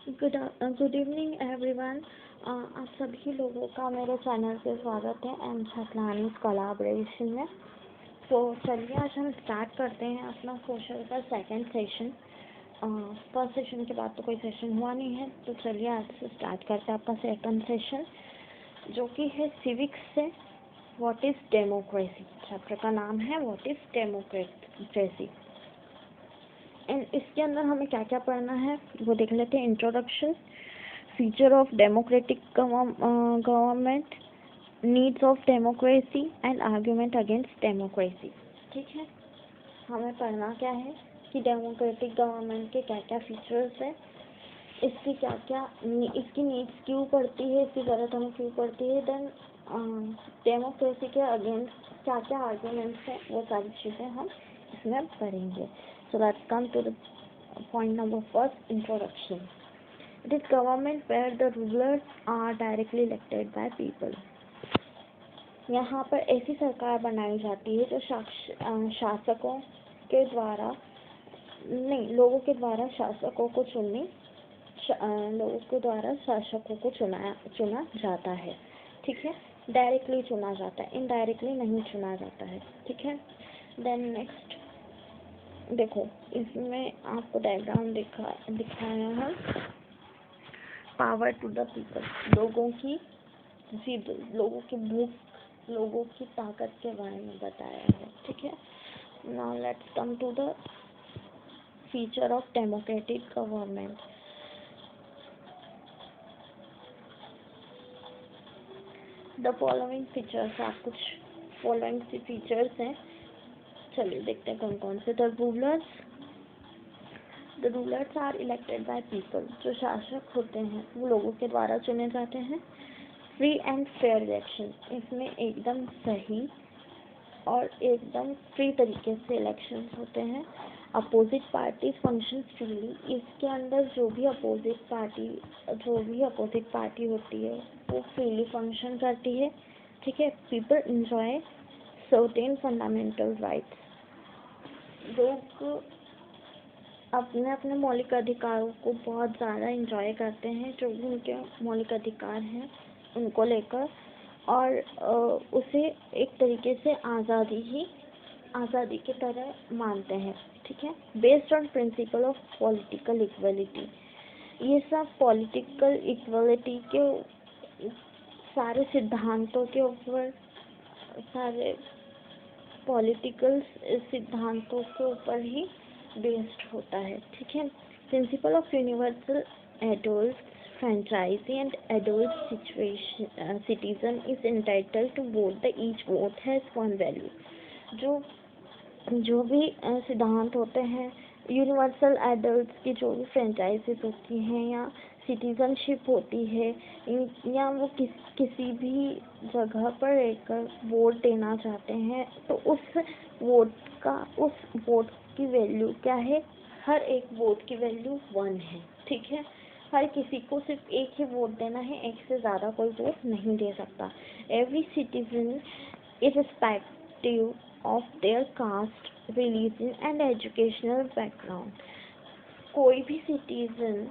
Good evening everyone. आप सभी लोगों का मेरे चैनल पे स्वागत है एंड छतलानी कोलैबोरेशन में। तो चलिए आज हम स्टार्ट करते हैं अपना सोशल का सेकंड सेशन। फर्स्ट सेशन के बाद तो कोई सेशन हुआ नहीं है, तो चलिए आज से स्टार्ट करते हैं आपका सेकंड सेशन, जो कि है सिविक्स से व्हाट इज़ डेमोक्रेसी। चैप्टर का नाम है व्हाट इज़ डेमोक्रेसी। एंड इसके अंदर हमें क्या क्या पढ़ना है वो देख लेते हैं। Introduction, feature of democratic government, needs of democracy and argument against democracy. ठीक है, हमें पढ़ना क्या है कि डेमोक्रेटिक गवर्नमेंट के क्या क्या फीचर्स है, इसकी क्या क्या इसकी नीड्स क्यों पड़ती है, इसकी ज़रूरत हमें क्यों पड़ती है, देन डेमोक्रेसी के अगेंस्ट क्या क्या आर्ग्यूमेंट्स हैं, वो सारी चीज़ें हम इसमें पढ़ेंगे। So let's come to the point number first, introduction. It is government where the rulers are directly elected by people. यहाँ पर ऐसी सरकार बनाई जाती है जो शासकों के द्वारा नहीं, लोगों के द्वारा शासकों को चुनने लोगों के द्वारा शासकों को चुना जाता है। ठीक है, डायरेक्टली चुना जाता है, इनडायरेक्टली नहीं चुना जाता है। ठीक है, देन नेक्स्ट देखो, इसमें आपको डायग्राम दिखाया है। पावर टू द पीपल, लोगों की जिद, लोगों की भूख, लोगों की ताकत के बारे में बताया है। ठीक है, now let's come to the feature of democratic government. The following features, आप कुछ फॉलोइंग सी फीचर्स हैं, चलिए देखते हैं कौन कौन से। The rulers are elected by people, जो शासक होते हैं वो लोगों के द्वारा चुने जाते हैं। फ्री एंड फेयर इलेक्शन, इसमें एकदम सही और एकदम फ्री तरीके से इलेक्शंस होते हैं। अपोजिट पार्टी फंक्शन फ्रीली, इसके अंदर जो भी अपोजिट पार्टी होती है वो फ्रीली फंक्शन करती है। ठीक है, people enjoy certain fundamental rights, लोग अपने अपने मौलिक अधिकारों को बहुत ज़्यादा इंजॉय करते हैं, जो भी उनके मौलिक अधिकार हैं उनको लेकर, और उसे एक तरीके से आज़ादी की तरह मानते हैं। ठीक है, based on principle of political equality, ये सब पॉलिटिकल इक्वलिटी के सारे सिद्धांतों के ऊपर, सारे पॉलिटिकल सिद्धांतों के ऊपर ही बेस्ड होता है। ठीक है, principle of universal adult franchise and adult citizen is entitled to vote, the each vote has one value. जो भी सिद्धांत होते हैं, यूनिवर्सल एडल्ट की जो भी फ्रेंचाइजीज होती हैं या सिटीजनशिप होती है, या वो किसी भी जगह पर रहकर वोट देना चाहते हैं, तो उस वोट की वैल्यू क्या है? हर एक वोट की वैल्यू 1 है। ठीक है, हर किसी को सिर्फ एक ही वोट देना है, एक से ज़्यादा कोई वोट नहीं दे सकता। Every citizen irrespective of their caste, religion and educational background, कोई भी सिटीजन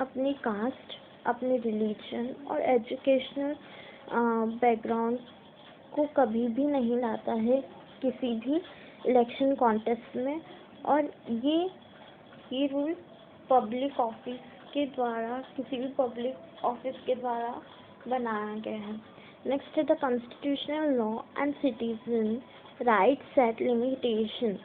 अपनी कास्ट, अपने रिलीजन और एजुकेशनल बैकग्राउंड को कभी भी नहीं लाता है किसी भी इलेक्शन कॉन्टेस्ट में, और ये रूल पब्लिक ऑफिस के द्वारा, किसी भी पब्लिक ऑफिस के द्वारा बनाया गया है। नेक्स्ट है the constitutional law and citizen rights set limitation,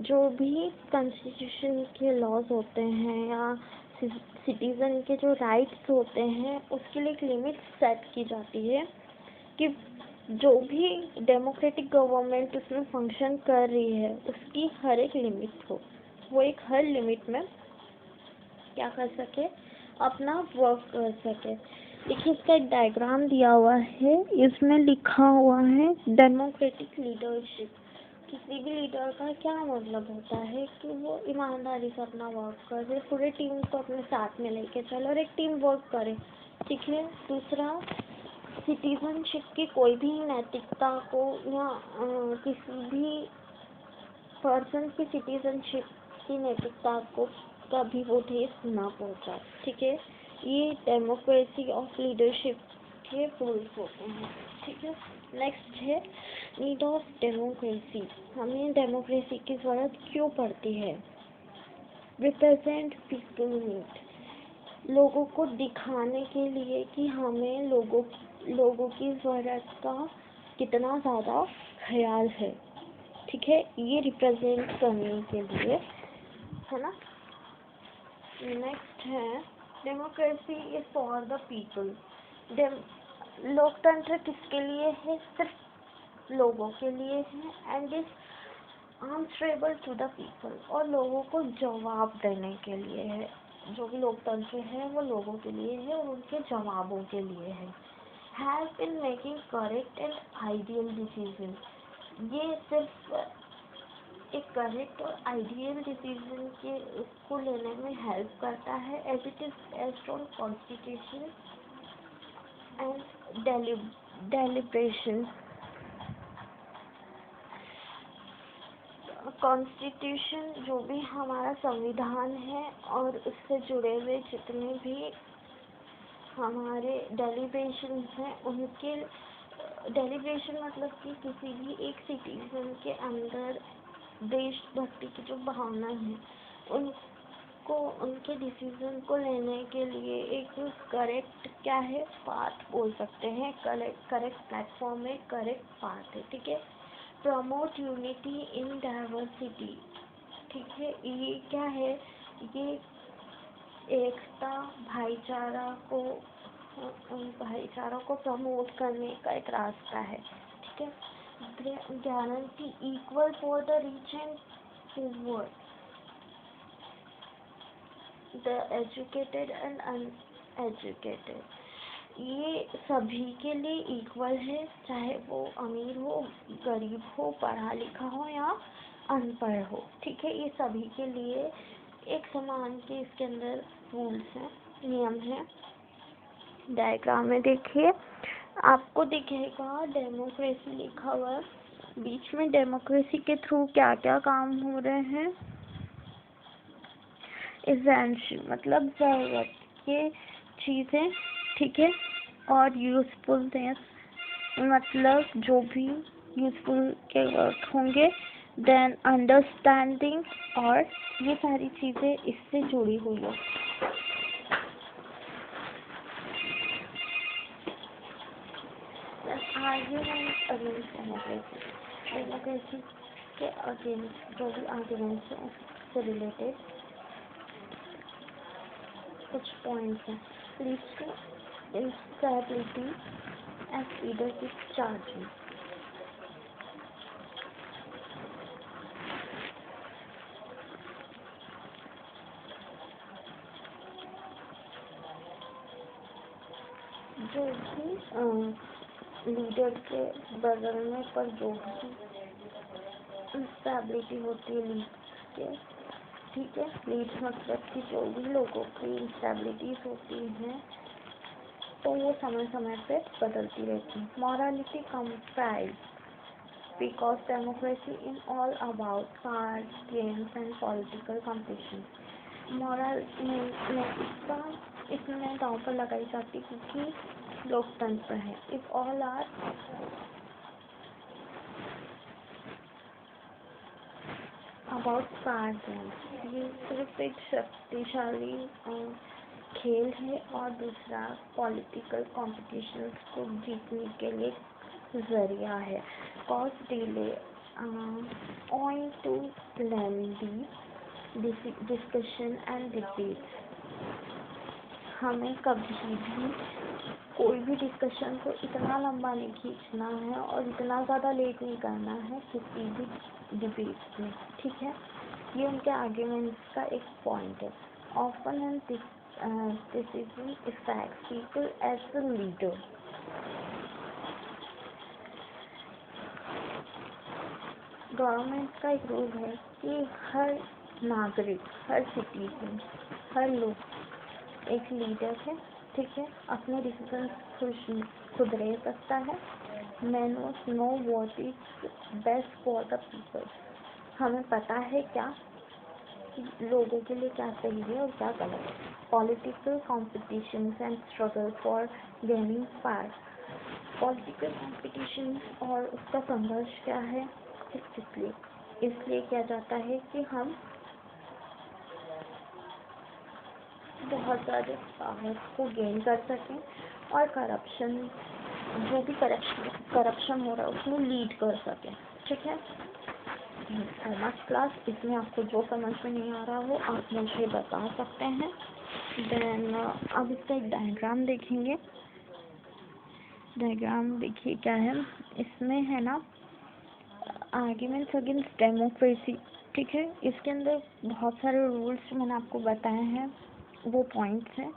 जो भी कॉन्स्टिट्यूशन के लॉज होते हैं या सिटीजन के जो राइट्स होते हैं उसके लिए एक लिमिट सेट की जाती है कि जो भी डेमोक्रेटिक गवर्नमेंट उसमें फंक्शन कर रही है उसकी हर एक लिमिट हो, वो एक हर लिमिट में क्या कर सके, अपना वर्क कर सके। देखिए, इसका एक डायग्राम दिया हुआ है, इसमें लिखा हुआ है डेमोक्रेटिक लीडरशिप। किसी भी लीडर का क्या मतलब होता है कि वो ईमानदारी से अपना वर्क करे, पूरे टीम को अपने साथ में लेके चले और एक टीम वर्क करे। ठीक है, दूसरा, सिटीजनशिप की कोई भी नैतिकता को या किसी भी पर्सन की सिटीजनशिप की नैतिकता को कभी वो ठेस ना पहुंचाए। ठीक है, ये डेमोक्रेसी ऑफ लीडरशिप के रूल्स होते हैं। ठीक है, नेक्स्ट है नीड ऑफ डेमोक्रेसी। हमें डेमोक्रेसी की ज़रूरत क्यों पड़ती है? रिप्रेजेंट पीपल नीड, लोगों को दिखाने के लिए कि हमें लोगों की ज़रूरत का कितना ज़्यादा ख्याल है। ठीक है, ये रिप्रेजेंट करने के लिए है ना। नेक्स्ट है democracy is for the people. लोकतंत्र किसके लिए है? सिर्फ लोगों के लिए है। And is answerable to the people, और लोगों को जवाब देने के लिए है। जो भी लोकतंत्र है वो लोगों के लिए है और उनके जवाबों के लिए है। Has in making correct and ideal decision, ये सिर्फ एक करेक्ट और आइडियल डिसीजन के उसको लेने में हेल्प करता है। As it is based on constitution and deliberation. Constitution जो भी हमारा संविधान है और उससे जुड़े हुए जितने भी हमारे डेलिब्रेशन हैं, उनके डेलिब्रेशन मतलब कि किसी भी एक सिटीजन के अंदर देशभक्ति की जो भावना है उनको उनके डिसीजन को लेने के लिए एक करेक्ट क्या है पाथ बोल सकते हैं। करेक्ट प्लेटफॉर्म है, करेक्ट पाथ है। ठीक है, प्रमोट यूनिटी इन डाइवर्सिटी। ठीक है, ये क्या है? ये एकता भाईचारा को प्रमोट करने का एक रास्ता है। ठीक है, guarantee equal for the rich and poor, the educated and uneducated. ये सभी के लिए इक्वल है, चाहे वो अमीर हो, गरीब हो, पढ़ा लिखा हो या अनपढ़ हो। ठीक है, ये सभी के लिए एक समान के इसके अंदर रूल्स हैं, नियम हैं। डायग्राम में देखिए, आपको दिखेगा डेमोक्रेसी लिखा हुआ, बीच में डेमोक्रेसी के थ्रू क्या क्या काम हो रहे हैं। एसेंशियल मतलब ज़रूरत के चीज़ें। ठीक है, और यूज़फुलनेस मतलब जो भी यूज़फुल के वर्क होंगे। देन अंडरस्टैंडिंग, और ये सारी चीज़ें इससे जुड़ी हुई है। आर्ग्यूमेंट अगेंस्ट डेमोक्रेसी, डेमोक्रेसी के अगेंस्ट जो भी आर्ग्यूमेंट्स हैं उससे रिलेटेड कुछ पॉइंट्स हैं। Leads to instability and leadership charging. जो भी लीडर के बगल में पर जो भी इंस्टेबिलिटी होती है लीड के। ठीक है, लीड मतलब कि जो भी लोगों की इंस्टेबिलिटीज होती हैं तो वो समय समय पे बदलती रहती है। Morality compromise because democracy is all about cards, games and political competition. Moral नैतिकता इसमें दांव पर लगाई जाती क्योंकि लोकतंत्र है। If all are about card games, ये सिर्फ एक शक्तिशाली खेल है और दूसरा पॉलिटिकल कॉम्पिटिशन को जीतने के लिए जरिया है। Cause delay on to lengthy discussion and debates. हमें कभी भी कोई भी डिस्कशन को इतना लंबा नहीं खींचना है और इतना ज़्यादा लेट नहीं करना है किसी भी डिबेट्स में। ठीक है, ये उनके आर्ग्यूमेंट्स का एक पॉइंट है। Often and decision effect people as a leader. Government का एक रूल है कि हर नागरिक, हर सिटीजन, हर लोग एक लीडर है। ठीक है, अपने डिसीजन खुद ले सकता है। Manners know what is best for the people. हमें पता है क्या कि लोगों के लिए क्या सही है और क्या गलत है। Political competition and struggle for gaining power. Political competition और उसका संघर्ष क्या है, इसलिए किया जाता है कि हम बहुत ज़्यादा पावर को गेन कर सकें और जो भी करप्शन हो रहा है उसमें लीड कर सकें। ठीक है, कॉमर्स क्लास, इसमें आपको जो समझ में नहीं आ रहा हो आप मुझे बता सकते हैं। देन अब इसका एक डायग्राम देखेंगे। डायग्राम देखिए क्या है, इसमें है ना आर्ग्यूमेंट्स अगेंस्ट डेमोक्रेसी। ठीक है, इसके अंदर बहुत सारे रूल्स मैंने आपको बताए हैं, वो पॉइंट्स हैं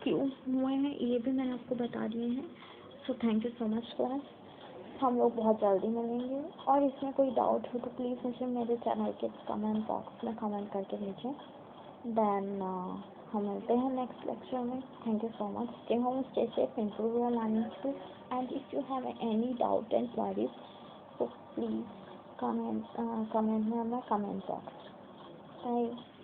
क्यों हुए हैं ये भी मैंने आपको बता दिए हैं। So thank you so much class, हम लोग बहुत जल्दी मिलेंगे। और इसमें कोई डाउट हो तो प्लीज़ मुझे मेरे चैनल के कमेंट बॉक्स में कमेंट करके भेजें। देन हम मिलते हैं नेक्स्ट लेक्चर में। Thank you so much, stay home, stay safe, improve your learning skills, and if you have any doubt and queries, so please comment me on my comment box. Bye.